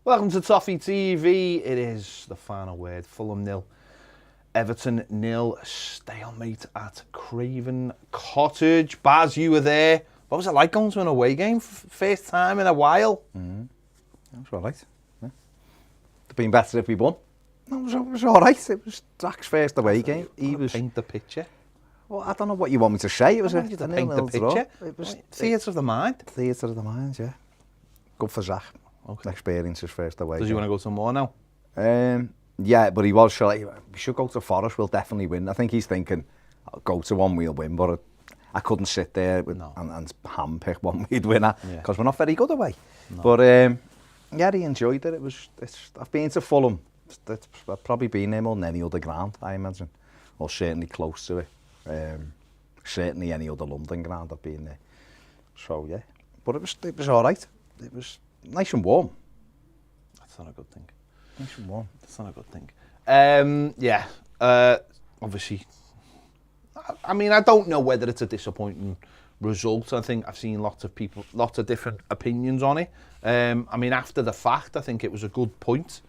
Welcome to Toffee TV. It is the final word. Fulham 0, Everton 0. Stalemate at Craven Cottage. Baz, you were there. What was it like going to an away game for first time in a while? It was all right. Yeah. It'd been better if we won. No, it was all right. It was Zach's first away game. He was. Paint the picture. Well, I don't know what you want me to say. It was I want you to paint the picture. It was theatre of the mind. Theatre of the mind, yeah. Good for Zach. Okay. Experience his first away. Does he want to go to more now? Yeah, but he was sure like, we should go to Forest. We'll definitely win. I think he's thinking, I'll go to one, we'll win. But I couldn't sit there and handpick one we'd win at because we're not very good away. No. But yeah, he enjoyed it. I've been to Fulham. I've probably been there more than any other ground, I imagine, or certainly close to it. Certainly any other London ground I've been there. So yeah, but it was all right. It was nice and warm. That's not a good thing. Nice and warm. That's not a good thing. Yeah. Obviously, I mean, I don't know whether it's a disappointing result. I think I've seen lots of different opinions on it. I mean, after the fact, I think it was a good point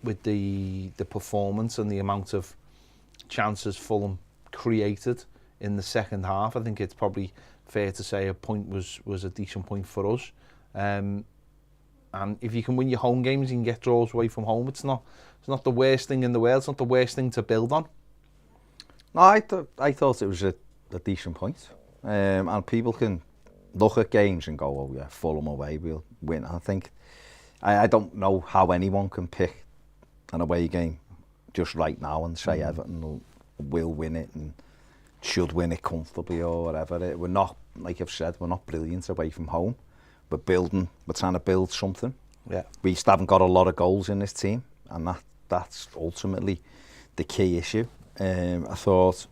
with the performance and the amount of chances Fulham created in the second half. I think it's probably fair to say a point was a decent point for us. And if you can win your home games, you can get draws away from home. It's not the worst thing in the world. It's not the worst thing to build on. No, I thought it was a decent point. And people can look at games and go, oh yeah, Fulham away, we'll win. I think I don't know how anyone can pick an away game just right now and say Everton will win it and should win it comfortably or whatever. We're not, like I've said, we're not brilliant away from home. We're trying to build something. Yeah. We just haven't got a lot of goals in this team, and that's ultimately the key issue. I thought,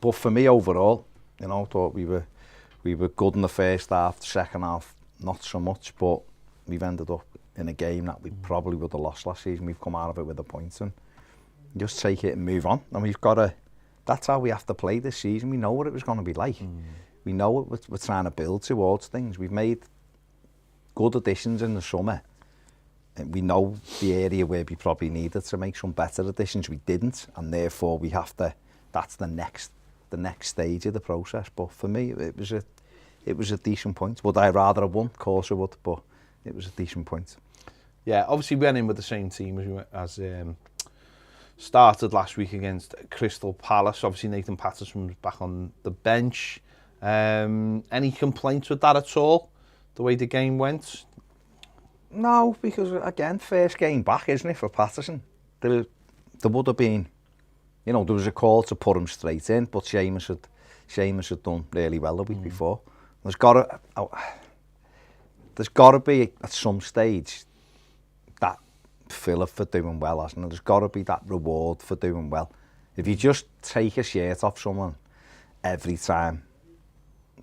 but for me overall, I thought we were good in the first half. The second half, not so much, but we've ended up in a game that we probably would have lost last season. We've come out of it with a point and just take it and move on. And we've got to. That's how we have to play this season. We know what it was going to be like. We know what we're trying to build towards things. We've made good additions in the summer. And we know the area where we probably needed to make some better additions. We didn't, and therefore we have to. That's the next stage of the process. But for me, it was a decent point. Would I rather have won? Of course I would, but it was a decent point. Yeah, obviously we went in with the same team as started last week against Crystal Palace. Obviously Nathan Patterson was back on the bench. Any complaints with that at all? The way the game went? No, because again, first game back, isn't it, for Patterson? There would have been, there was a call to put him straight in, but Seamus had done really well the week before. There's got to be at some stage that filler for doing well, hasn't there? There's got to be that reward for doing well. If you just take a shirt off someone every time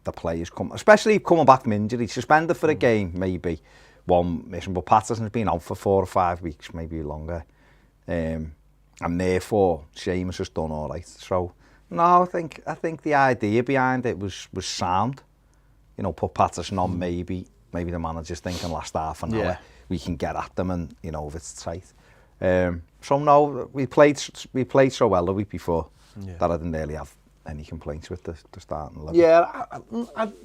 the players come, especially coming back from injury, suspended for a game, maybe one mission, but Patterson's been out for 4 or 5 weeks, maybe longer. And therefore, Seamus has done all right. So, no, I think the idea behind it was sound. Put Patterson on, maybe the manager's thinking last half an hour, we can get at them and, if it's tight. So, no, we played so well the week before that I didn't really have any complaints with the starting level.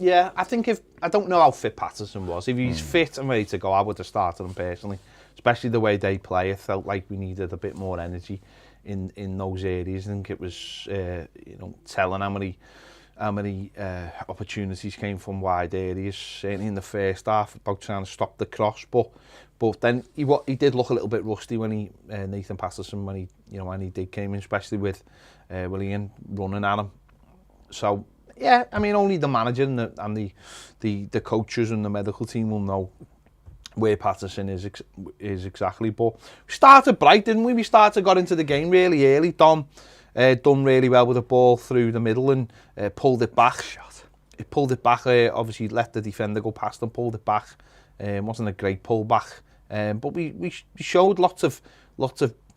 Yeah, I think I don't know how fit Patterson was. If he's fit and ready to go, I would have started him personally. Especially the way they play, it felt like we needed a bit more energy in those areas. I think it was telling how many opportunities came from wide areas, certainly in the first half, about trying to stop the cross. But then he did look a little bit rusty when Nathan Patterson when he did came in, especially with Willian running at him. So yeah, I mean only the manager and the coaches and the medical team will know where Patterson is exactly. But we started bright, didn't we? Got into the game really early. Dom done really well with the ball through the middle and pulled it back. It pulled it back. Obviously let the defender go past and pulled it back. Wasn't a great pull back, but we showed lots of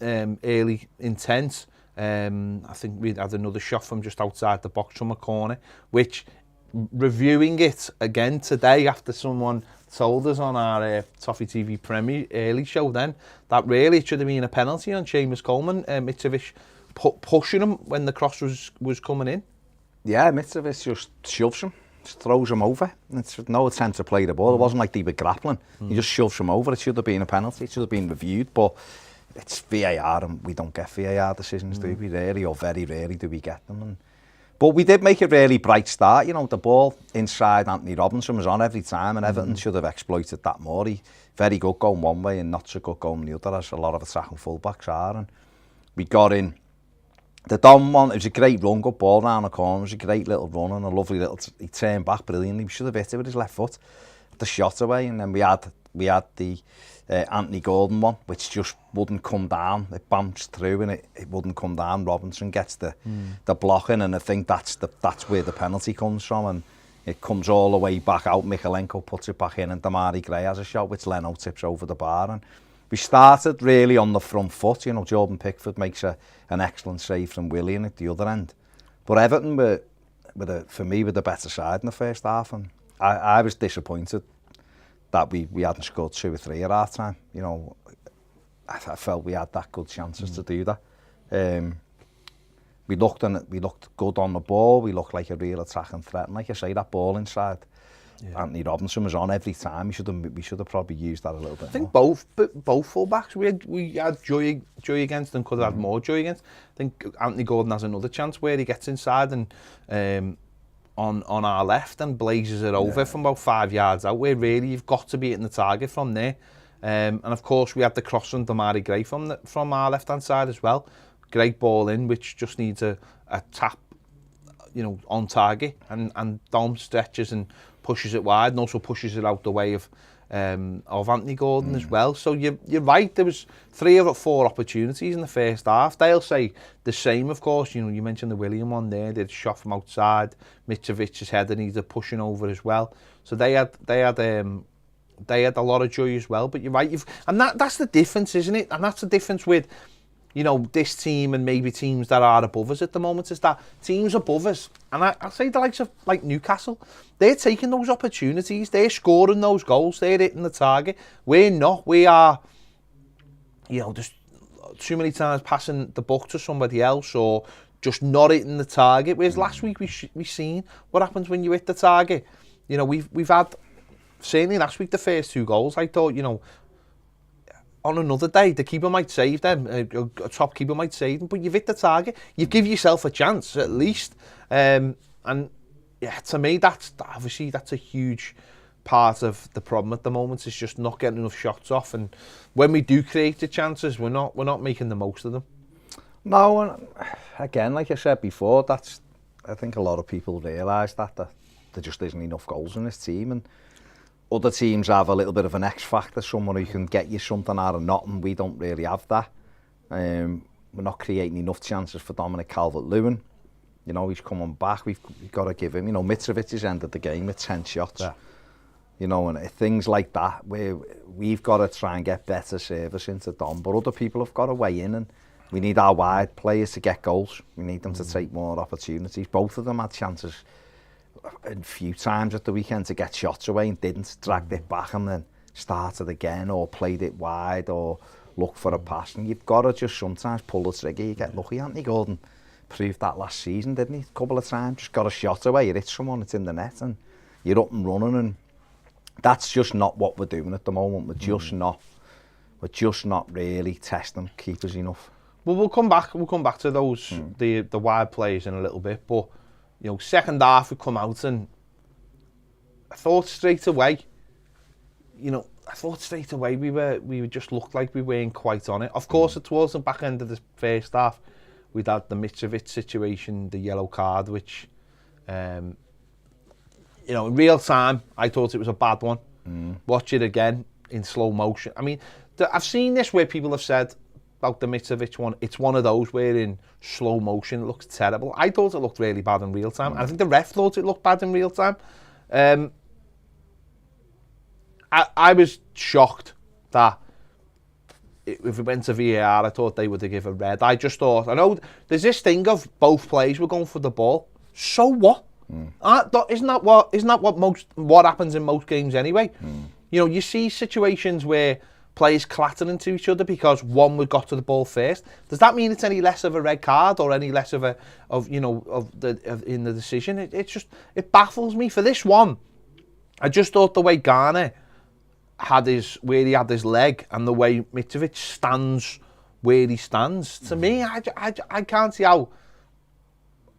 early intent. I think we had another shot from just outside the box from a corner, which reviewing it again today after someone told us on our Toffee TV Premier early show then that really it should have been a penalty on Seamus Coleman. Mitrovic pushing him when the cross was coming in. Yeah, Mitrovic just shoves him, just throws him over. It's no attempt to play the ball. It wasn't like they were grappling. He just shoves him over. It should have been a penalty. It should have been reviewed, but it's VAR and we don't get VAR decisions, do we really? Or very rarely do we get them. But we did make a really bright start. You know, the ball inside Anthony Robinson was on every time, and Everton should have exploited that more. He very good going one way and not so good going the other, as a lot of attacking fullbacks are. And we got in the Dom one. It was a great run, good ball round the corner. It was a great little run and a lovely little. He turned back brilliantly. We should have hit it with his left foot, the shot away, and then we had the Anthony Gordon one, which just wouldn't come down. It bounced through and it wouldn't come down. Robinson gets the blocking, and I think that's where the penalty comes from, and it comes all the way back out. Mikalenko puts it back in, and Damari Gray has a shot which Leno tips over the bar. And we started really on the front foot. You know, Jordan Pickford makes an excellent save from Willian at the other end. But Everton for me were the better side in the first half, and I was disappointed that we hadn't scored 2 or 3 at half time. You know, I felt we had that good chances to do that. We looked good on the ball. We looked like a real attacking threat. And like I say, that ball inside, Anthony Robinson was on every time. We should have probably used that a little bit. I think both fullbacks we had joy against and could have had more joy against. I think Anthony Gordon has another chance where he gets inside and on our left and blazes it over from about 5 yards out, where really you've got to be hitting the target from there. And of course we had the cross from Damari Gray from our left hand side as well. Great ball in, which just needs a tap, you know, on target, and Dom stretches and pushes it wide, and also pushes it out the way of Anthony Gordon as well. So you're right, there was 3 or 4 opportunities in the first half. They'll say the same, of course. You know, you mentioned the William one there. They'd shot from outside. Mitrovic's header needed pushing over as well. So they had a lot of joy as well. But you're right, and that's the difference, isn't it? And that's the difference with, you know, this team and maybe teams that are above us at the moment, is that teams above us, and I'll say the likes of like Newcastle, they're taking those opportunities, they're scoring those goals, they're hitting the target. We're not. We are, you know, just too many times passing the buck to somebody else or just not hitting the target. Whereas last week we seen what happens when you hit the target. You know, we've had, certainly last week, the first 2 goals, I thought, you know, on another day, the keeper might save them, a top keeper might save them, but you've hit the target. You give yourself a chance, at least. And yeah, to me, that's a huge part of the problem at the moment, is just not getting enough shots off. And when we do create the chances, we're not making the most of them. No, and again, like I said before, I think a lot of people realise that there just isn't enough goals in this team, and other teams have a little bit of an X factor, someone who can get you something out of nothing. We don't really have that. We're not creating enough chances for Dominic Calvert-Lewin. You know, he's coming back. We've got to give him, you know, Mitrovic has ended the game with 10 shots. Yeah. You know, and things like that, where we've got to try and get better service into Dom, but other people have got to weigh in, and we need our wide players to get goals. We need them to take more opportunities. Both of them had chances a few times at the weekend to get shots away and didn't, dragged it back and then started again, or played it wide, or looked for a pass. And you've got to just sometimes pull the trigger. You get lucky. Anthony Gordon proved that last season, didn't he? A couple of times, just got a shot away, you hit someone, it's in the net, and you're up and running. And that's just not what we're doing at the moment. We're just not really testing keepers enough. Well, we'll come back to those the wide players in a little bit, but you know, second half we come out, and I thought straight away we just looked like we weren't quite on it. Of course, towards the back end of the first half, we'd had the Mitrovic situation, the yellow card, which, you know, in real time, I thought it was a bad one. Watch it again in slow motion. I mean, I've seen this where people have said about the Mitrovic one, it's one of those where in slow motion it looks terrible. I thought it looked really bad in real time. I think the ref thought it looked bad in real time. I was shocked that if it went to VAR, I thought they would have given red. I just thought, I know there's this thing of both players were going for the ball. So what? Isn't that what happens in most games anyway? You know, you see situations where players clatter into each other because one would got to the ball first. Does that mean it's any less of a red card or any less of a in the decision? It baffles me. For this one, I just thought the way Garner had where he had his leg and the way Mitrovic stands where he stands. To me, I can't see how.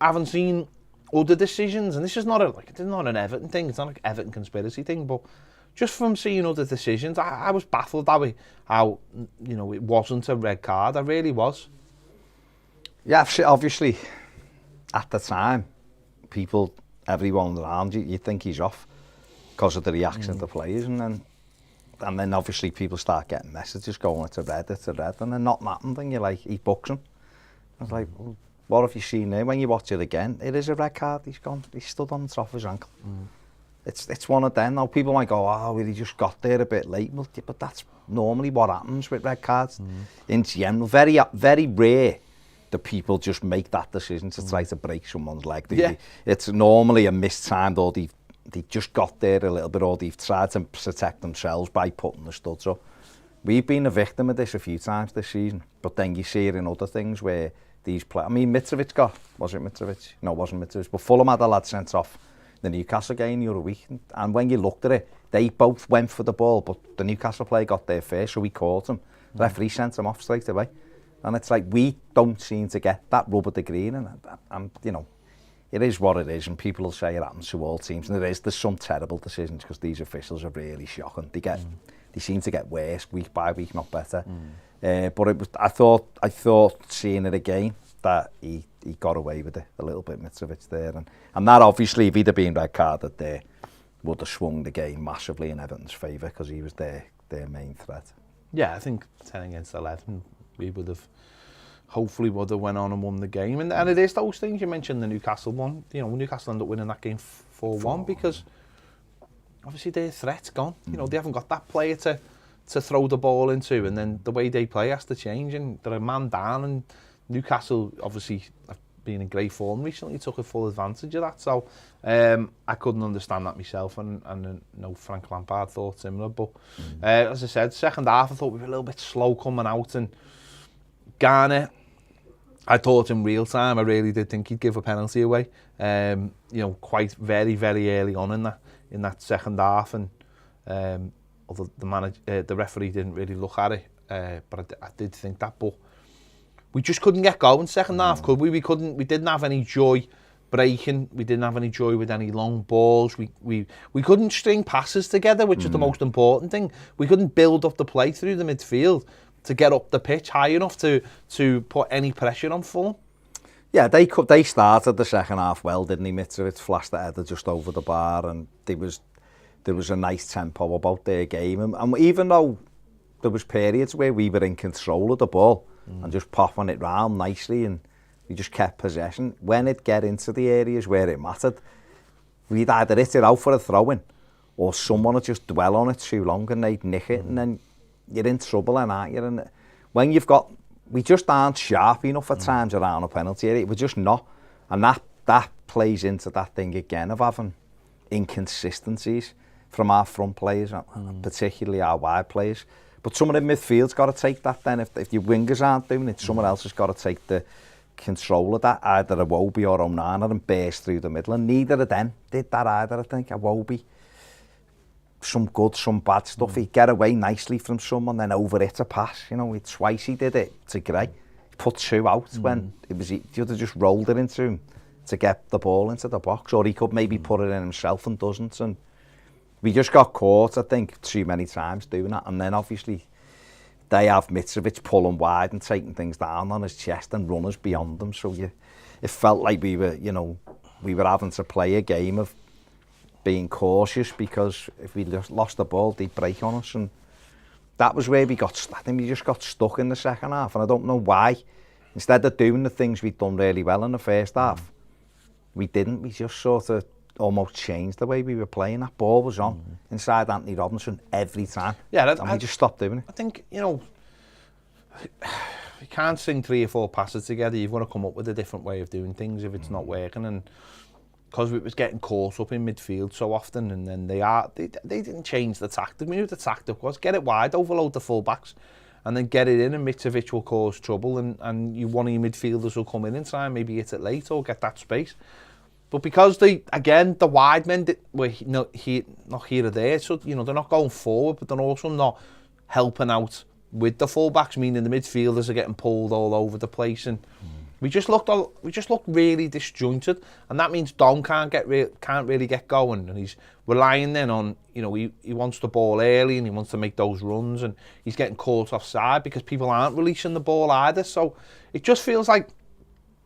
I haven't seen other decisions, and this is not an Everton thing. It's not like Everton conspiracy thing, but just from seeing other decisions, I was baffled how you know, it wasn't a red card. I really was. Yeah, obviously, at the time, everyone around you think he's off because of the reaction to players, and then obviously people start getting messages going, it's a red, and then not happened, and you're like, he books him. I was like, well, what have you seen there? When you watch it again, it is a red card. He's stood on the top of his ankle. It's one of them. Now people might go, oh, well, he just got there a bit late. Well, but that's normally what happens with red cards. In general, very, very rare that people just make that decision to try to break someone's leg. It's normally a mistimed, or they just got there a little bit, or they've tried to protect themselves by putting the studs up. We've been a victim of this a few times this season, but then you see it in other things where these players, I mean, was it Mitrovic? No, it wasn't Mitrovic, but Fulham had a lad sent off the Newcastle game the other week, and when you looked at it, they both went for the ball, but the Newcastle player got there first, so we caught him. The referee sent him off straight away. And it's like, we don't seem to get that rub of the green, and you know, it is what it is, and people will say it happens to all teams, and there's some terrible decisions, because these officials are really shocking. They seem to get worse week by week, not better. But I thought seeing it again, that he got away with it a little bit, Mitrovic there, and that obviously, if he'd have been red carded there, would have swung the game massively in Everton's favour, because he was their main threat. Yeah, I think 10 against 11, we would have went on and won the game, and it is those things. You mentioned the Newcastle one. You know, Newcastle ended up winning that game 4-1 because obviously their threat's gone. You know, they haven't got that player to throw the ball into, and then the way they play has to change, and they're a man down, and Newcastle obviously have been in great form recently, took a full advantage of that. So I couldn't understand that myself, and no, Frank Lampard thought similar. But as I said, second half I thought we were a little bit slow coming out, and Garner, I thought in real time, I really did think he'd give a penalty away. You know, quite very, very early on in that second half, and although the referee didn't really look at it, but I did think that. But we just couldn't get going second half, could we? We didn't have any joy breaking. We didn't have any joy with any long balls. We couldn't string passes together, which is the most important thing. We couldn't build up the play through the midfield to get up the pitch high enough to put any pressure on Fulham. Yeah, they started the second half well, didn't he? Mitrovic flashed the header just over the bar, and there was a nice tempo about their game. And even though there was periods where we were in control of the ball and just popping it round nicely, and we just kept possession, when it get into the areas where it mattered, we'd either hit it out for a throw-in, or someone would just dwell on it too long and they'd nick it, and then you're in trouble, then, aren't you? And when we just aren't sharp enough at times around a penalty area. We're just not, and that plays into that thing again of having inconsistencies from our front players, particularly our wide players. But someone in midfield's got to take that then. If your wingers aren't doing it, someone else has got to take the control of that, either Iwobi or Onana, and burst through the middle. And neither of them did that either, I think. Iwobi, some good, some bad stuff. He'd get away nicely from someone, then over it a pass. You know, twice he did it to Gray. He put two out when it was, the other just rolled it into him to get the ball into the box, or he could maybe put it in himself and doesn't. And we just got caught, I think, too many times doing that. And then obviously they have Mitrovic pulling wide and taking things down on his chest and runners beyond them. So it felt like we were having to play a game of being cautious, because if we lost the ball, they'd break on us. And that was where I think we just got stuck in the second half. And I don't know why. Instead of doing the things we'd done really well in the first half, we didn't. We just sort of almost changed the way we were playing. That ball was on inside Anthony Robinson every time. Yeah, and we just stopped doing it. I think, you can't string 3 or 4 passes together. You've got to come up with a different way of doing things if it's not working. And because it was getting caught up in midfield so often, and then they didn't change the tactic. We knew the tactic was get it wide, overload the fullbacks, and then get it in, and Mitrovic will cause trouble, and one of your midfielders will come in and try and maybe hit it late or get that space. But because the wide men were not here or there, so they're not going forward, but they're also not helping out with the fullbacks, meaning the midfielders are getting pulled all over the place, and we just looked really disjointed, and that means Dom can't really get going, and he's relying then on he wants the ball early and he wants to make those runs, and he's getting caught offside because people aren't releasing the ball either. So it just feels like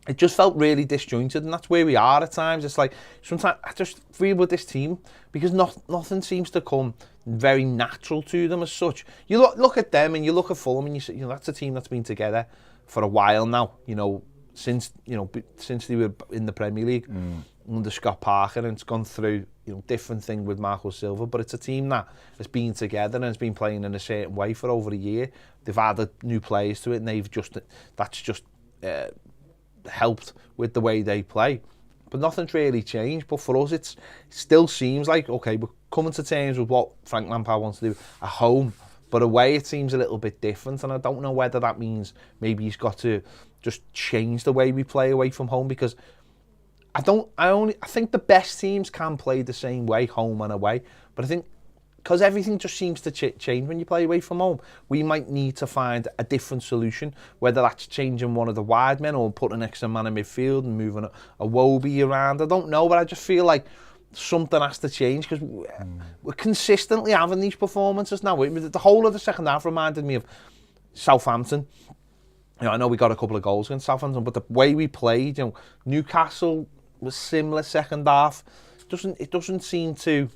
it just felt really disjointed, and that's where we are at times. It's like sometimes I just feel with this team because nothing seems to come very natural to them as such. You look at them and you look at Fulham and you say, that's a team that's been together for a while now. Since they were in the Premier League under Scott Parker, and it's gone through different thing with Marco Silva, but it's a team that has been together and has been playing in a certain way for over a year. They've added new players to it, and that's just helped with the way they play. But nothing's really changed. But for us, it still seems like, okay, we're coming to terms with what Frank Lampard wants to do at home, but away it seems a little bit different, and I don't know whether that means maybe he's got to just change the way we play away from home, because I think the best teams can play the same way home and away, but I think because everything just seems to change when you play away from home, we might need to find a different solution, whether that's changing one of the wide men or putting an extra man in midfield and moving a Wobie around. I don't know, but I just feel like something has to change, because we're consistently having these performances now. The whole of the second half reminded me of Southampton. I know we got a couple of goals against Southampton, but the way we played, Newcastle was similar second half. It doesn't seem to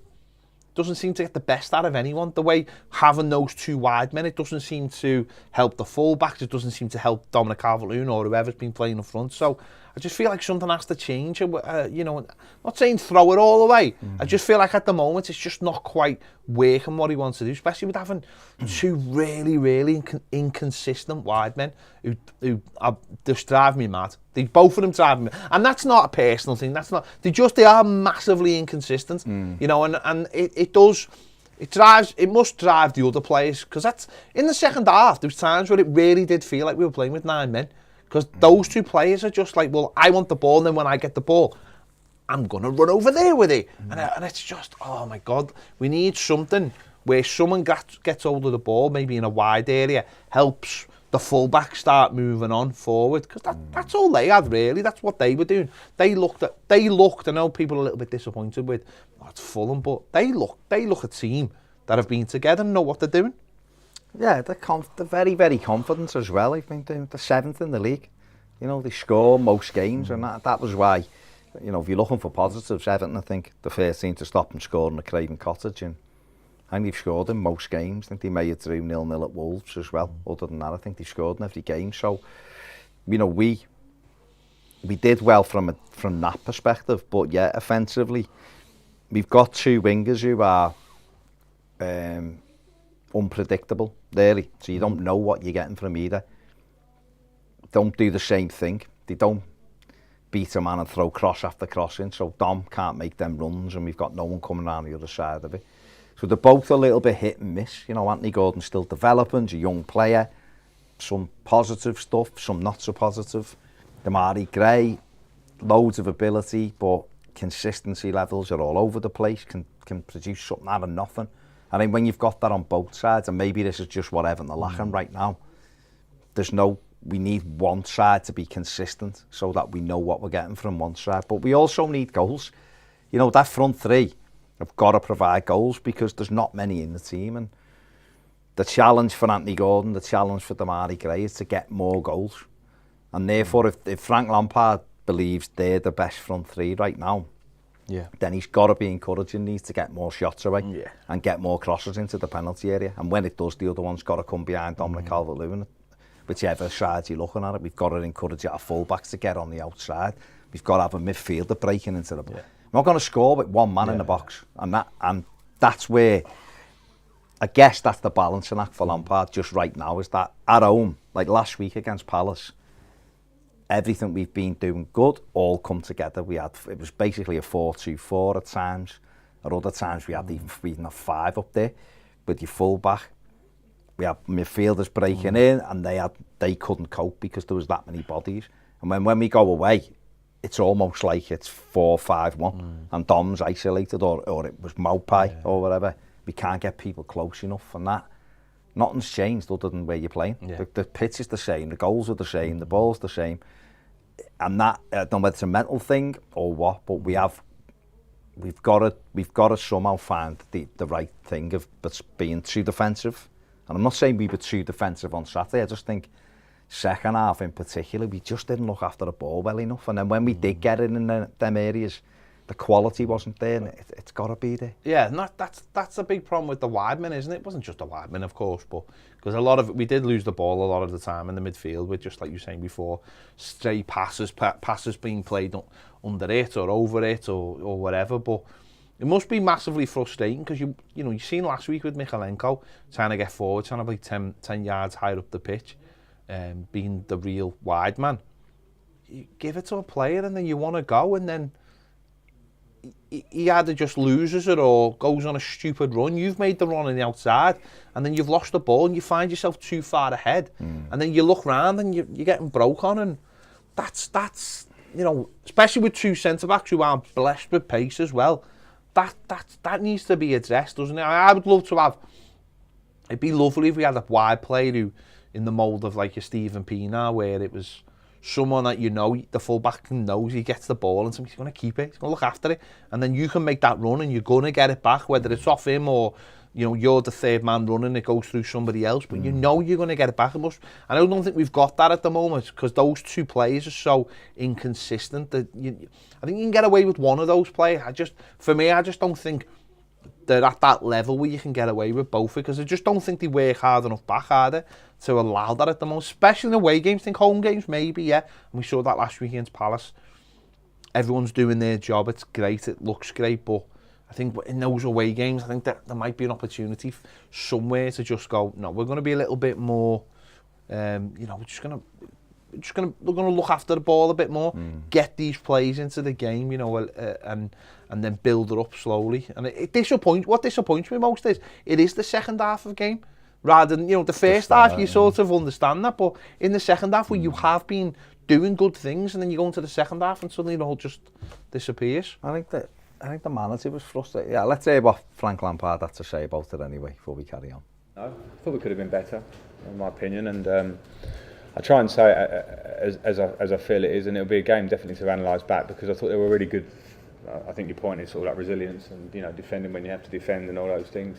get the best out of anyone. The way having those two wide men, it doesn't seem to help the fullbacks. It doesn't seem to help Dominic Calvert-Lewin or whoever's been playing in front. So I just feel like something has to change. I'm not saying throw it all away. I just feel like at the moment it's just not quite working what he wants to do, especially with having two really, really inconsistent wide men who just drive me mad. Both of them drive me mad. And that's not a personal thing. They are massively inconsistent. And it must drive the other players, because that's in the second half. There was times where it really did feel like we were playing with 9 men. Because those two players are just like, well, I want the ball, and then when I get the ball, I'm going to run over there with it. And it's just, oh my God, we need something where someone gets hold of the ball, maybe in a wide area, helps the fullback start moving on forward. Because that's all they had, really. That's what they were doing. They looked, I know people are a little bit disappointed with, it's Fulham, but they look a team that have been together and know what they're doing. Yeah, they're very, very confident as well. They've been doing the 7th in the league. They score most games, and that was why, if you're looking for positives, Everton, I think the first team to stop them scoring at Craven Cottage, and they've scored in most games. I think they made it through 0-0 at Wolves as well. Other than that, I think they've scored in every game. So, we did well from that perspective. But yeah, offensively, we've got two wingers who are unpredictable, really. So you don't know what you're getting from either. Don't do the same thing. They don't beat a man and throw cross after cross in, so Dom can't make them runs, and we've got no one coming around the other side of it. So they're both a little bit hit and miss. Anthony Gordon's still developing, he's a young player. Some positive stuff, some not so positive. Damari Gray, loads of ability, but consistency levels are all over the place, can produce something out of nothing. I mean, when you've got that on both sides, and maybe this is just what Everton are lacking right now, we need one side to be consistent so that we know what we're getting from one side. But we also need goals. That front three have got to provide goals, because there's not many in the team. And the challenge for Anthony Gordon, the challenge for Damari Gray is to get more goals. And therefore, if Frank Lampard believes they're the best front three right now, then he's got to be encouraging these to get more shots away and get more crosses into the penalty area. And when it does, the other one's got to come behind Dominic Calvert-Lewin. Whichever side you're looking at it, we've got to encourage our fullbacks to get on the outside. We've got to have a midfielder breaking into the... We're not going to score with one man in the box. And that's where... I guess that's the balancing act for Lampard just right now, is that at home, like last week against Palace, everything we've been doing good all come together. It was basically a 4-2-4 at times. At other times we had even a 5 up there with your full-back. We had midfielders breaking in, and they couldn't cope because there was that many bodies. And when we go away, it's almost like it's 4-5-1, and Dom's isolated, or it was Mopai or whatever. We can't get people close enough, and that nothing's changed other than where you're playing. Yeah. The pitch is the same, the goals are the same, the ball's the same, and that I don't know whether it's a mental thing or what, but we've got to somehow find the right thing of being too defensive. And I'm not saying we were too defensive on Saturday. I just think second half in particular, we just didn't look after the ball well enough. And then when we did get it in them areas, the quality wasn't there, and it's got to be there. Yeah, that's a big problem with the wide men, isn't it? It wasn't just the wide men, of course, but because a lot of it, we did lose the ball a lot of the time in the midfield with, just like you were saying before, stray passes being played under it or over it or whatever. But it must be massively frustrating because you've seen last week with Michalenko trying to get forward, trying to play 10 yards higher up the pitch, being the real wide man. You give it to a player and then you want to go, and then he either just loses it or goes on a stupid run. You've made the run on the outside, and then you've lost the ball and you find yourself too far ahead. And then you look round and you're getting broke on, and that's especially with two centre-backs who are blessed with pace as well, that needs to be addressed, doesn't it? I would love to have, it'd be lovely if we had a wide player who, in the mould of like a Stephen Pienaar, where it was someone that the full-back knows he gets the ball and somebody's going to keep it, he's going to look after it, and then you can make that run and you're going to get it back, whether it's off him or you're the third man running, it goes through somebody else, but you're going to get it back. And I don't think we've got that at the moment because those two players are so inconsistent that I think you can get away with one of those players. I just don't think they're at that level where you can get away with both, because I just don't think they work hard enough back, are they, to allow that at the moment, especially in away games. I think home games maybe, yeah, and we saw that last week against Palace. Everyone's doing their job, it's great, it looks great, but I think in those away games, I think that there might be an opportunity somewhere to just go, no, we're going to be a little bit more, we're going to look after the ball a bit more, get these plays into the game, and then build it up slowly. And what disappoints me most is it is the second half of the game, rather than the first half. You sort of understand that, but in the second half, where you have been doing good things, and then you go into the second half and suddenly it all just disappears. I think the manager was frustrated. Yeah, let's hear what Frank Lampard had to say about it anyway before we carry on. No, I thought we could have been better, in my opinion, and I try and say it as I feel it is, and it'll be a game definitely to analyse back, because I thought they were really good. I think your point is sort of like resilience and defending when you have to defend and all those things.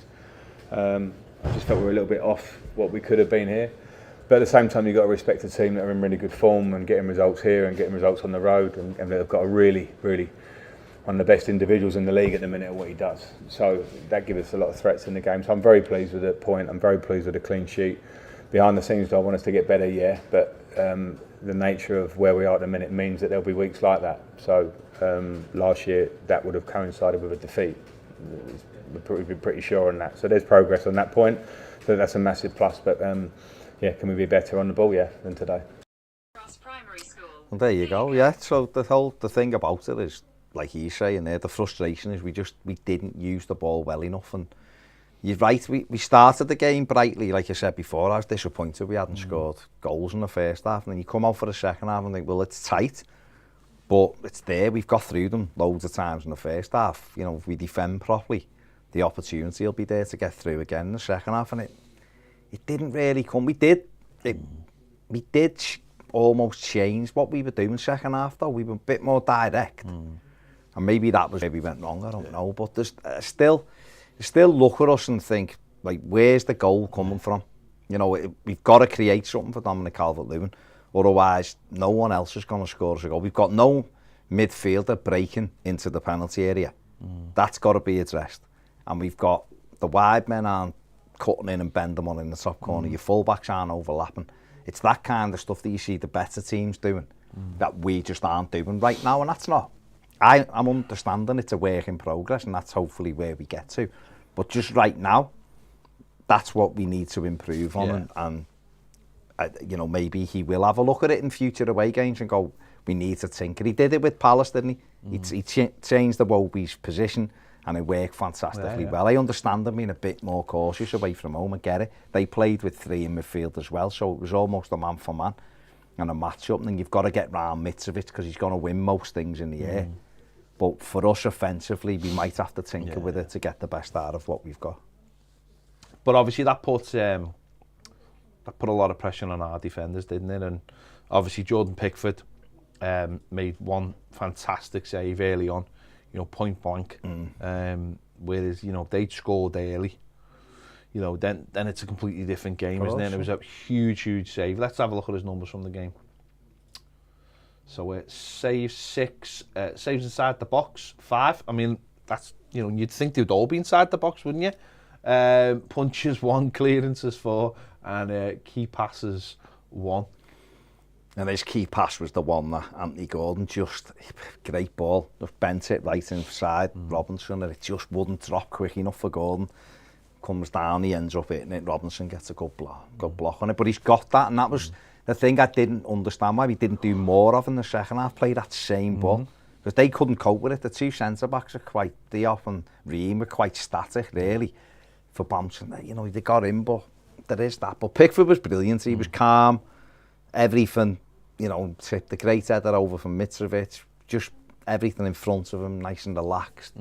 I just felt we were a little bit off what we could have been here, but at the same time you've got to respect a team that are in really good form and getting results here and getting results on the road, and they've got a really one of the best individuals in the league at the minute at what he does. So that gives us a lot of threats in the game. So I'm very pleased with the point. I'm very pleased with the clean sheet. Behind the scenes, do I want us to get better? Yeah, but the nature of where we are at the minute means that there'll be weeks like that. So last year that would have coincided with a defeat. We'd be pretty sure on that. So there's progress on that point. So that's a massive plus. But can we be better on the ball? Yeah, than today. Well, there you go. Yeah. So the thing about it is, like he's saying there, the frustration is we didn't use the ball well enough. And you're right, we started the game brightly, like I said before. I was disappointed we hadn't scored goals in the first half, and then you come out for the second half and think, well, it's tight, but it's there. We've got through them loads of times in the first half. If we defend properly, the opportunity will be there to get through again in the second half, and it didn't really come. We did almost change what we were doing second half, though. We were a bit more direct. And maybe that was where we went wrong, I don't know. But there's still look at us and think, like, where's the goal coming from? We've got to create something for Dominic Calvert-Lewin. Otherwise, no one else is going to score us a goal. We've got no midfielder breaking into the penalty area. That's got to be addressed. And we've got the wide men aren't cutting in and bending on in the top corner. Your full-backs aren't overlapping. It's that kind of stuff that you see the better teams doing that we just aren't doing right now, and that's not. I'm understanding it's a work in progress, and that's hopefully where we get to. But just right now, that's what we need to improve on. And you know, maybe he will have a look at it in future away games and go, we need to tinker. He did it with Palace, didn't he? He changed the Wobie's position and it worked fantastically well. I understand them being a bit more cautious away from home, I get it. They played with 3 in midfield as well, so it was almost a man for man and a match-up, and you've got to get round Mitrovic because he's going to win most things in the air. But for us offensively, we might have to tinker with it to get the best out of what we've got. But obviously that put a lot of pressure on our defenders, didn't it? And obviously Jordan Pickford made one fantastic save early on, you know, point blank. Whereas, you know, they'd scored early, you know, then it's a completely different game, isn't it? It was a huge save. Let's have a look at his numbers from the game. So saves 6, saves inside the box 5. I mean, that's, you know, you'd think they'd all be inside the box, wouldn't you? Punches 1, clearances 4, and key passes 1. And his key pass was the one that Anthony Gordon just, great ball, just bent it right inside Robinson, and it just wouldn't drop quick enough for Gordon. Comes down, he ends up hitting it, Robinson gets a good block on it. But he's got that, and that was the thing I didn't understand why we didn't do more of in the second half, play that same ball. Because they couldn't cope with it. The 2 centre-backs are quite, Diop and Ream were quite static, really, for Bamson. You know, they got in, but there is that. But Pickford was brilliant, he was calm, everything, you know, tipped the great header over from Mitrovic, just everything in front of him, nice and relaxed.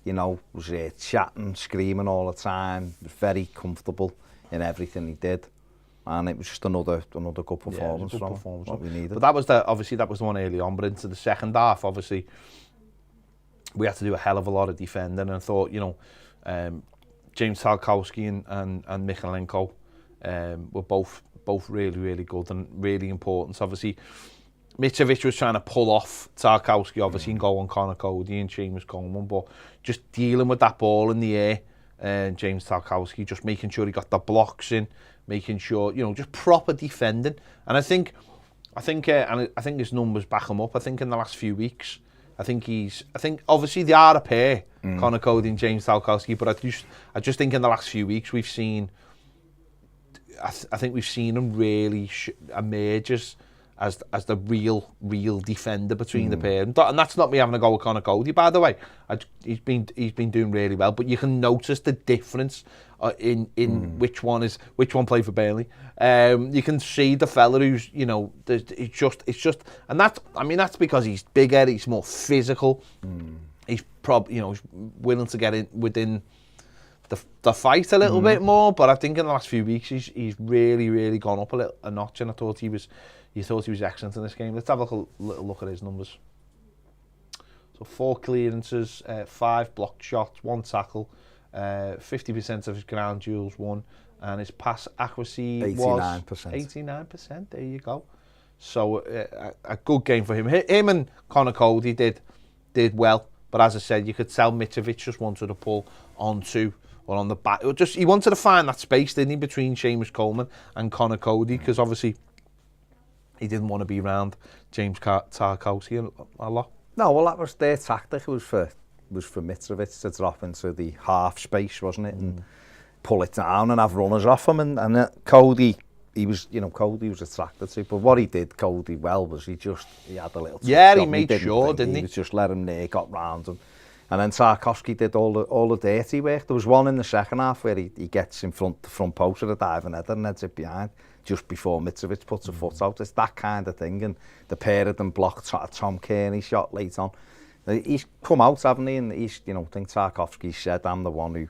You know, was chatting, screaming all the time, very comfortable in everything he did. And it was just another good performance from what we needed. But that was the one early on, but into the second half, obviously, we had to do a hell of a lot of defending, and I thought, you know, James Tarkowski and Michalenko were both really good and really important. Obviously, Mitrovic was trying to pull off Tarkowski, obviously, and go on Connor Cody and Seamus Coleman, but just dealing with that ball in the air, James Tarkowski, just making sure he got the blocks in, making sure, you know, just proper defending. And I think his numbers back him up. I think in the last few weeks, I think obviously they are a pair, Connor Cody and James Tarkowski, but I just think in the last few weeks we've seen, I think we've seen him really emerge as the real defender between the pair, and that's not me having a go with Connor Cody, by the way. He's been doing really well, but you can notice the difference in which one played for Burnley. You can see the fella who's, you know, it's just, and that's because he's bigger, he's more physical, he's he's willing to get in within the fight a little bit more. But I think in the last few weeks he's really gone up a notch, and I thought he was excellent in this game. Let's have a little look at his numbers. So 4 clearances, 5 blocked shots, 1 tackle, 50% of his ground duels won, and his pass accuracy 89%. Was 89%. There you go. So a good game for him. Him and Connor Cody did well, but as I said, you could tell Mitrovic just wanted to pull onto or on the back. He wanted to find that space, didn't he, between Seamus Coleman and Connor Cody, because obviously he didn't want to be around James Tarkowski a lot. No, well, that was their tactic. It was for Mitrovic to drop into the half space, wasn't it, and pull it down and have runners off him. And Cody, he was attracted to. But what he did, Cody, well, was he had a little. Yeah, he made sure, didn't he? He was just let him there, got round him. And then Tarkowski did all the dirty work. There was one in the second half where he gets in front, the front post of the diving header and heads it behind just before Mitrovic puts a foot out. It's that kind of thing. And the pair of them blocked Tom Kearney shot late on. He's come out, haven't he? And he's, you know, I think Tarkowski said, I'm the one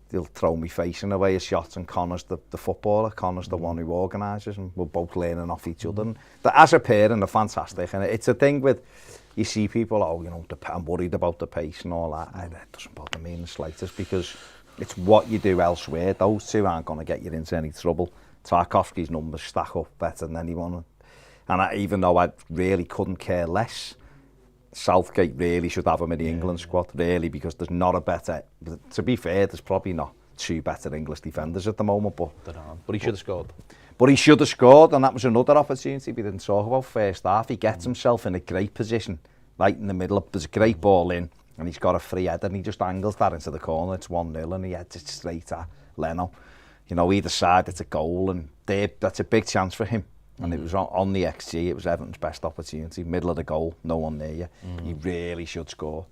who'll throw me facing away his shots, and Connor's the footballer. Connor's the one who organises, and we're both learning off each other. And as a pair, and they're fantastic. And it's a thing with, you see people, you know, I'm worried about the pace and all that. It doesn't bother me in the slightest, because it's what you do elsewhere. Those two aren't going to get you into any trouble. Tarkowski's numbers stack up better than anyone. And even though I really couldn't care less, Southgate really should have him in the England squad, really, because there's not a better... To be fair, there's probably not 2 better English defenders at the moment, but he should have scored. But he should have scored, and that was another opportunity we didn't talk about first half. He gets himself in a great position, right in the middle. There's a great ball in, and he's got a free header, and he just angles that into the corner. It's 1-0, and he heads it straight at Leno. you know, either side it's a goal, and that's a big chance for him. And it was on the XG, it was Everton's best opportunity, middle of the goal, no one near you. He really should score.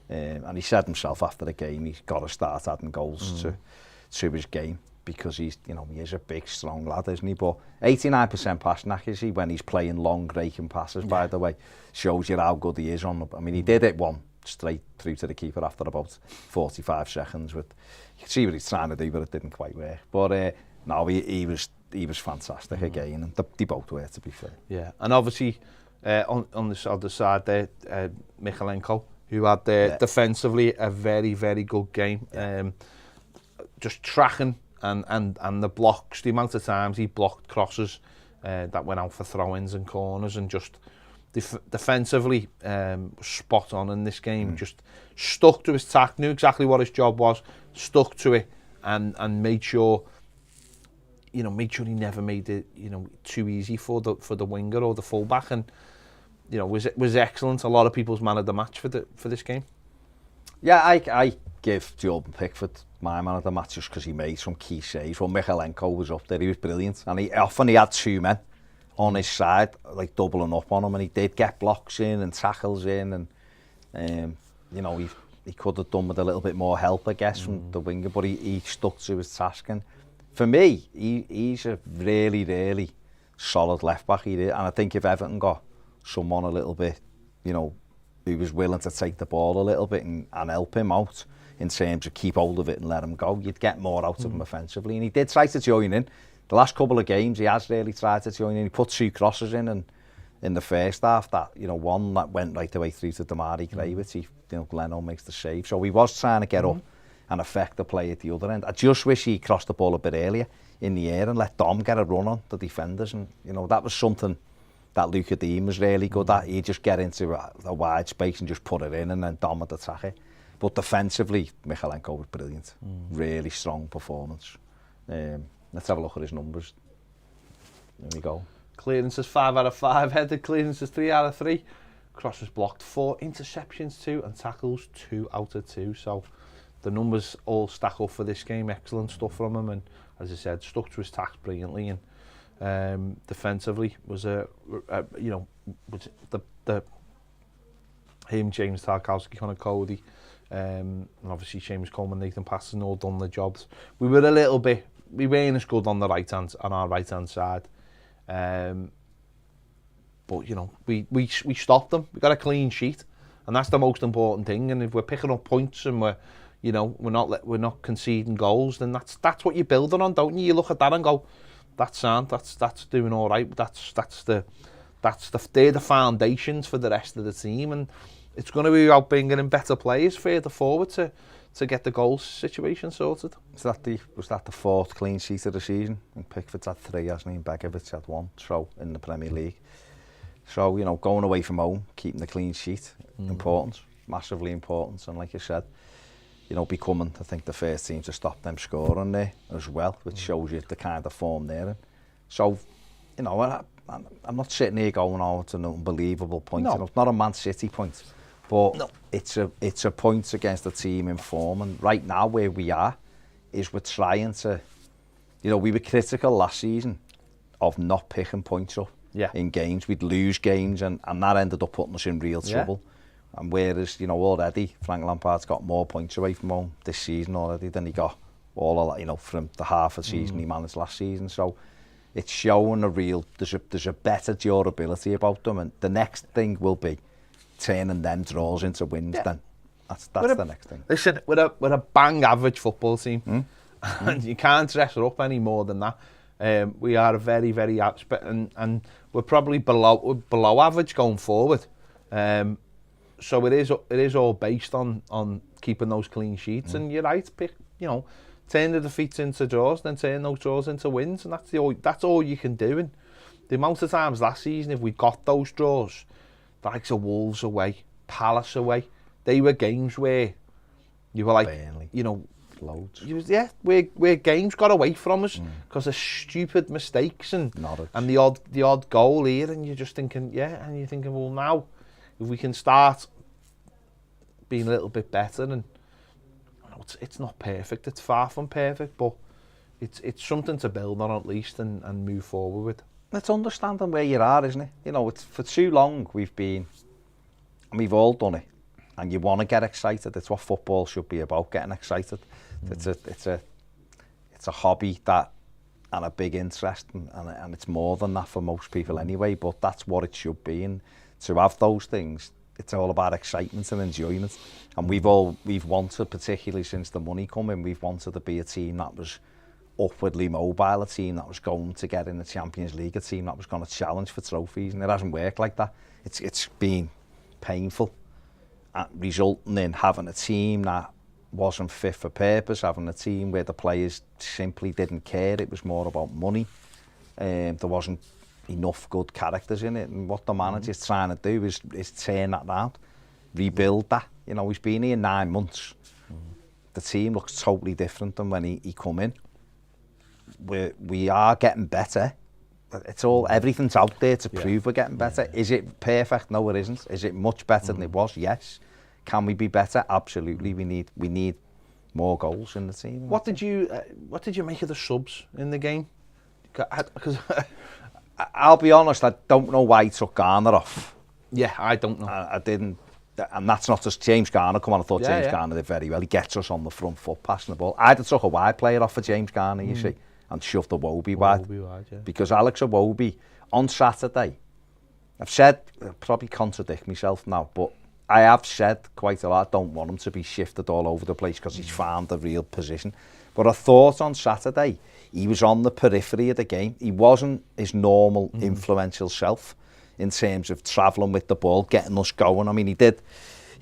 And he said himself after the game, he's got to start adding goals to his game, because he is a big, strong lad, isn't he? But 89% passing accuracy when he's playing long, raking passes, by the way, shows you how good he is on. I mean, he did it one straight through to the keeper after about 45 seconds. You could see what he's trying to do, but it didn't quite work. But no, he was fantastic again, and they both were, to be fair. Yeah, and obviously on this other side there, Michalenko, who had defensively a very, very good game. Just tracking and the blocks, the amount of times he blocked crosses that went out for throw-ins and corners, and just defensively spot on in this game. Just stuck to his tack, knew exactly what his job was, stuck to it, and made sure he never made it too easy for the winger or the fullback, and was excellent. A lot of people's man of the match for this game. Yeah, I give Jordan Pickford my man of the match just because he made some key saves. Well, Michalenko was up there, he was brilliant, and he had two men on his side, like doubling up on him, and he did get blocks in and tackles in, and he could have done with a little bit more help, I guess, from the winger, but he stuck to his task. And for me, he's a really, really solid left back, and I think if Everton got someone a little bit, who was willing to take the ball a little bit and help him out in terms of keep hold of it and let him go, you'd get more out of him offensively. And he did try to join in. The last couple of games, he has really tried to join in. He put 2 crosses in the first half. That one that went right the way through to Damari Gray, which Leno makes the save. So he was trying to get up and affect the play at the other end. I just wish he crossed the ball a bit earlier in the air and let Dom get a run on the defenders. And that was something that Luca Dean was really good at. He'd just get into a wide space and just put it in, and then Dom would attack it. But defensively, Michalenko was brilliant. Really strong performance. Let's have a look at his numbers. There we go. Clearances 5 out of 5, headed clearances 3 out of 3, crosses blocked 4, interceptions 2, and tackles 2 out of 2. So the numbers all stack up for this game. Excellent stuff from him, and as I said, stuck to his task brilliantly. And defensively was him, James Tarkowski, Connor Cody, and obviously James Coleman, Nathan Patterson all done the jobs. We weren't as good on our right hand side, but we stopped them. We got a clean sheet, and that's the most important thing. And if we're picking up points and we're not conceding goals, then that's what you're building on, don't you? You look at that and go, that's sound, that's doing all right. They're the foundations for the rest of the team, and it's going to be about bringing in better players further forward to get the goals situation sorted. Was that the 4th clean sheet of the season? And Pickford's had 3, hasn't he? And Begovic had 1. So in the Premier League. So going away from home, keeping the clean sheet, important, massively important. And like you said, becoming, I think, the first team to stop them scoring there as well, which shows you the kind of form they're in. So, I'm not sitting here going, oh, it's an unbelievable point. No. It's not a Man City point, but no. It's a point against a team in form. And right now, where we are, is we're trying to, we were critical last season of not picking points up in games. We'd lose games, and that ended up putting us in real trouble. And whereas, already Frank Lampard's got more points away from home this season already than he got from the half of the season he managed last season. So it's showing there's a better durability about them, and the next thing will be turning them draws into wins. Then that's the next thing. Listen, we're a bang average football team, and you can't dress her up any more than that. We are a very, very and we're probably below average going forward. So it is all based on keeping those clean sheets, and you're right. Turn the defeats into draws, then turn those draws into wins, and that's all you can do. And the amount of times last season, if we got those draws, the likes of Wolves away, Palace away, they were games where you were like, Burnley, loads. Where games got away from us because of stupid mistakes and the odd goal here, and you're just thinking, well, now if we can start being a little bit better, and it's not perfect, it's far from perfect, but it's something to build on at least and move forward with. It's understanding where you are, isn't it? You know, it's for too long we've all done it, and you want to get excited. It's what football should be about, getting excited. It's a hobby that and a big interest, and it's more than that for most people anyway. But that's what it should be, and to have those things, it's all about excitement and enjoyment. And we've wanted, particularly since the money come in, we've wanted to be a team that was upwardly mobile, a team that was going to get in the Champions League, a team that was going to challenge for trophies, and it hasn't worked like that. It's been painful, resulting in having a team that wasn't fit for purpose, having a team where the players simply didn't care. It was more about money. There wasn't enough good characters in it, and what the manager's trying to do is turn that round, rebuild that. You know, he's been here 9 months. The team looks totally different than when he come in. We are getting better. Everything's out there to prove we're getting better. Is it perfect? No, it isn't. Is it much better than it was? Yes. Can we be better? Absolutely. We need more goals in the team. What did you make of the subs in the game? Because I'll be honest, I don't know why he took Garner off. Yeah, I don't know. I didn't, and that's not just James Garner. Come on, I thought James Garner did very well. He gets us on the front foot, passing the ball. I'd have took a wide player off for James Garner, you see, and shoved Iwobi wide. Because Alex Iwobi, on Saturday, I've said, I'll probably contradict myself now, but I have said quite a lot, I don't want him to be shifted all over the place because he's found a real position. But I thought on Saturday, he was on the periphery of the game. He wasn't his normal influential self in terms of travelling with the ball, getting us going. I mean, he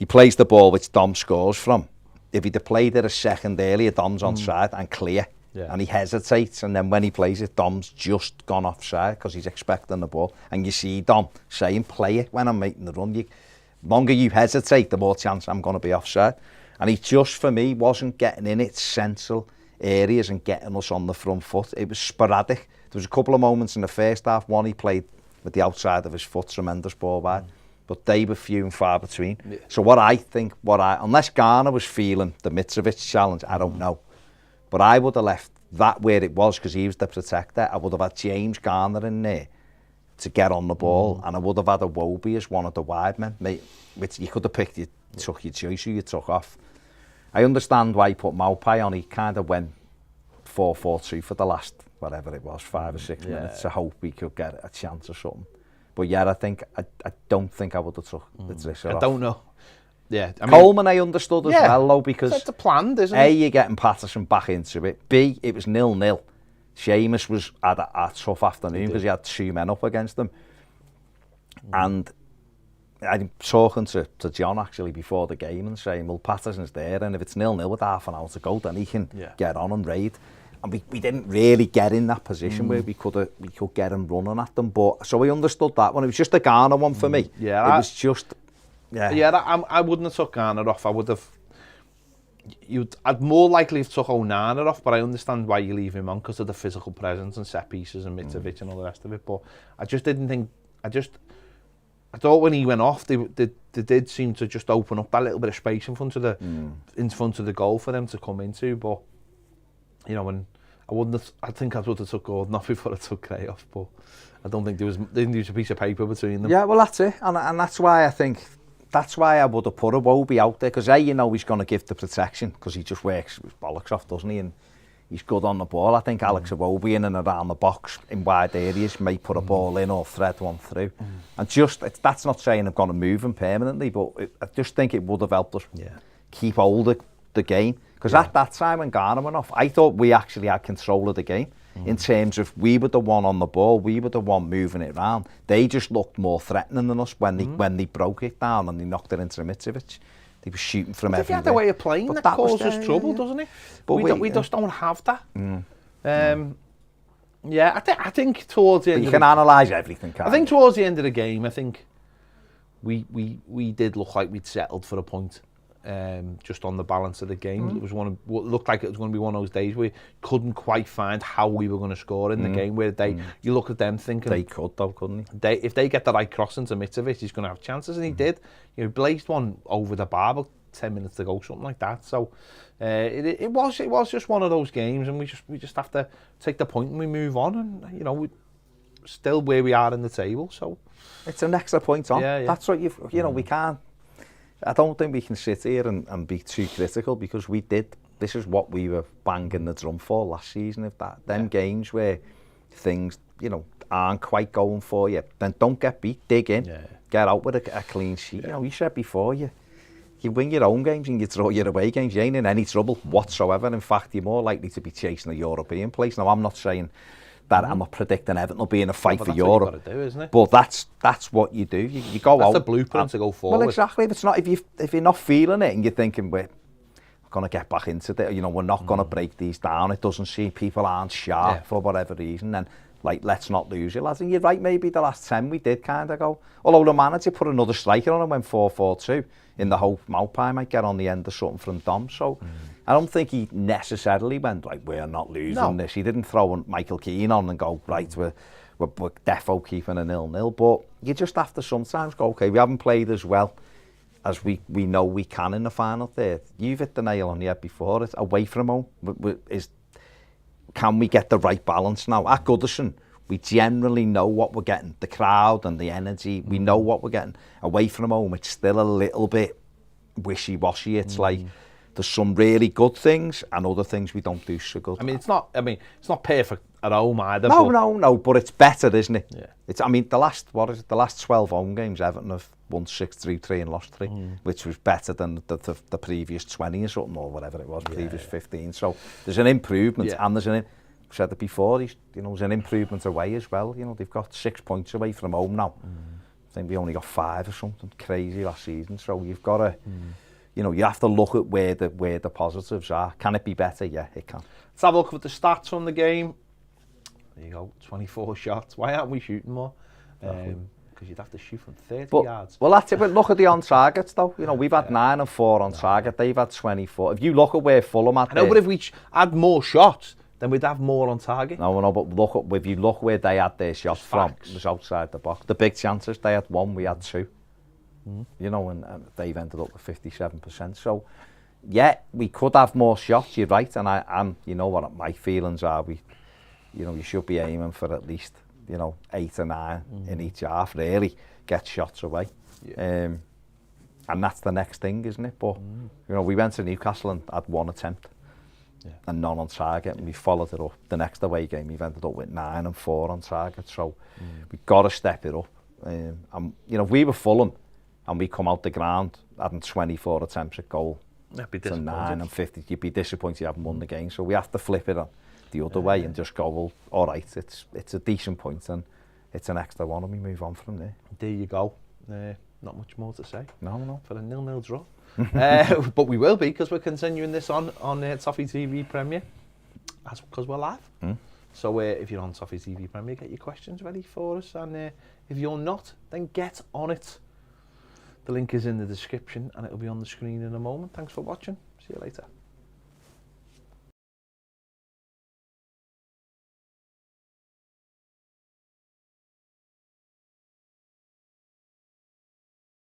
plays the ball which Dom scores from. If he'd have played it a second earlier, Dom's onside and clear. Yeah. And he hesitates, and then when he plays it, Dom's just gone offside because he's expecting the ball. And you see Dom saying, play it when I'm making the run. The longer you hesitate, the more chance I'm going to be offside. And he just, for me, wasn't getting in its central areas and getting us on the front foot. It was sporadic. There was a couple of moments in the first half. One, he played with the outside of his foot, tremendous ball wide. But they were few and far between. Yeah. So unless Garner was feeling the Mitrovic challenge, I don't know. But I would have left that where it was because he was the protector. I would have had James Garner in there to get on the ball, and I would have had Iwobi as one of the wide men. Which you could have picked, you took your choice, who you took off. I understand why he put Maupay on. He kind of went 4-4-2 for the last, whatever it was, 5 or 6 minutes to hope he could get a chance or something. But yeah, I don't think I would have took the Trisha off. I don't know. Yeah, I mean, Coleman I understood as well though, because it's planned, isn't it? You're getting Patterson back into it. B, it was 0-0. Seamus had a tough afternoon because he had 2 men up against him. And I'm talking to John actually before the game and saying, well, Patterson's there, and if it's 0-0 with half an hour to go, then he can get on and raid. And we didn't really get in that position where we could get him running at them. But so we understood that one. It was just a Garner one for me. Yeah, it was just. I wouldn't have took Garner off. I would have. I'd more likely have took Onana off, but I understand why you leave him on because of the physical presence and set pieces and Mitrovic and all the rest of it. But I just didn't think. I thought when he went off, they did seem to just open up that little bit of space in front of the goal for them to come into. But you know, when I think I would have took Gordon off before I took Gray off. But I don't think there was a piece of paper between them. Yeah, well that's it, and that's why I think. That's why I would have put Iwobi out there, because he's going to give the protection, because he just works his bollocks off, doesn't he? And he's good on the ball. I think Alex Iwobi in and around the box in wide areas may put a ball in or thread one through. And that's not saying I'm going to move him permanently, but I just think it would have helped us keep hold of the game. Because at that time when Garner went off, I thought we actually had control of the game. In terms of we were the one on the ball, we were the one moving it around. They just looked more threatening than us when they broke it down and they knocked it into Mitrovic. They were shooting from everywhere. If you had the way of playing, that causes trouble, doesn't it? But we just don't have that. I think towards the end. You can analyse everything. I think towards the end of the game, I think we did look like we'd settled for a point. Just on the balance of the game. It was what looked like it was going to be one of those days where we couldn't quite find how we were going to score in the game, where you look at them thinking they could though, couldn't they? If they get the right cross into Mitrovic, he's going to have chances, and he did. He blazed one over the bar, but 10 minutes to go, something like that. So it was just one of those games, and we just have to take the point and we move on, and we still where we are in the table. So it's an extra point on. Yeah. That's what we can't. I don't think we can sit here and be too critical, because we did. This is what we were banging the drum for last season. If them games where things aren't quite going for you, then don't get beat. Dig in, get out with a clean sheet. You said before, you win your own games and you draw your away games, you ain't in any trouble whatsoever. In fact, you're more likely to be chasing a European place. Now, I'm not saying that I'm not predicting Everton will be in a fight for Europe. What you've got to do, isn't it? But that's what you do. You go that's out. That's the blueprint to go forward. Well, exactly. If you're not feeling it and you're thinking, we're going to get back into it, we're not going to break these down. It doesn't seem people aren't sharp for whatever reason. Then let's not lose it, lads. And you're right. Maybe the last 10 we did kind of go. Although the manager put another striker on and went 4-4-2 in the hope Maupay might get on the end of something from Dom. So I don't think he necessarily went we're not losing this. He didn't throw Michael Keane on and go we're defo keeping a 0-0. But you just have to sometimes go, okay, we haven't played as well as we know we can in the final third. You've hit the nail on the head before. It's away from home. Can we get the right balance now? At Goodison, we generally know what we're getting. The crowd and the energy, we know what we're getting. Away from home, it's still a little bit wishy-washy. It's like there's some really good things and other things we don't do so good. It's not perfect at home either. No, but it's better, isn't it? Yeah. It's. The last 12 home games, Everton have won 6-3 and lost 3, which was better than the previous 20 or something, or whatever it was, previous 15. So there's an improvement, and there's I've said it before, there's an improvement away as well. They've got 6 points away from home now. I think we only got 5 or something crazy last season. So you've got to, you have to look at where the positives are. Can it be better? Yeah, it can. Let's have a look at the stats from the game. There you go, 24 shots. Why aren't we shooting more? Because you'd have to shoot from 30 yards. Well, that's it. But look at the on targets, though. We've had 9 and 4 on target. They've had 24. If you look at where Fulham had, but if we had more shots, then we'd have more on target. No, but if you look where they had their shots from, it was outside the box. The big chances, they had 1, we had 2. And they've ended up with 57%. So, yeah, we could have more shots. You're right, and you know what my feelings are. You should be aiming for at least 8 or 9 in each half. Really get shots away, and that's the next thing, isn't it? But we went to Newcastle and had 1 attempt. And none on target, and we followed it up. The next away game, we've ended up with 9 and 4 on target, so we've got to step it up. And if we were Fulham and we come out the ground having 24 attempts at goal to 9 and 50, you'd be disappointed you haven't won the game. So we have to flip it the other way and just go, well, all right, it's a decent point and it's an extra one, and we move on from there. There you go. Not much more to say. No. For a 0-0 draw. But we will be, because we're continuing this on Toffee TV Premier, because we're live. So if you're on Toffee TV Premier, get your questions ready for us, and if you're not, then get on it. The link is in the description and it'll be on the screen in a moment. Thanks for watching. See you later.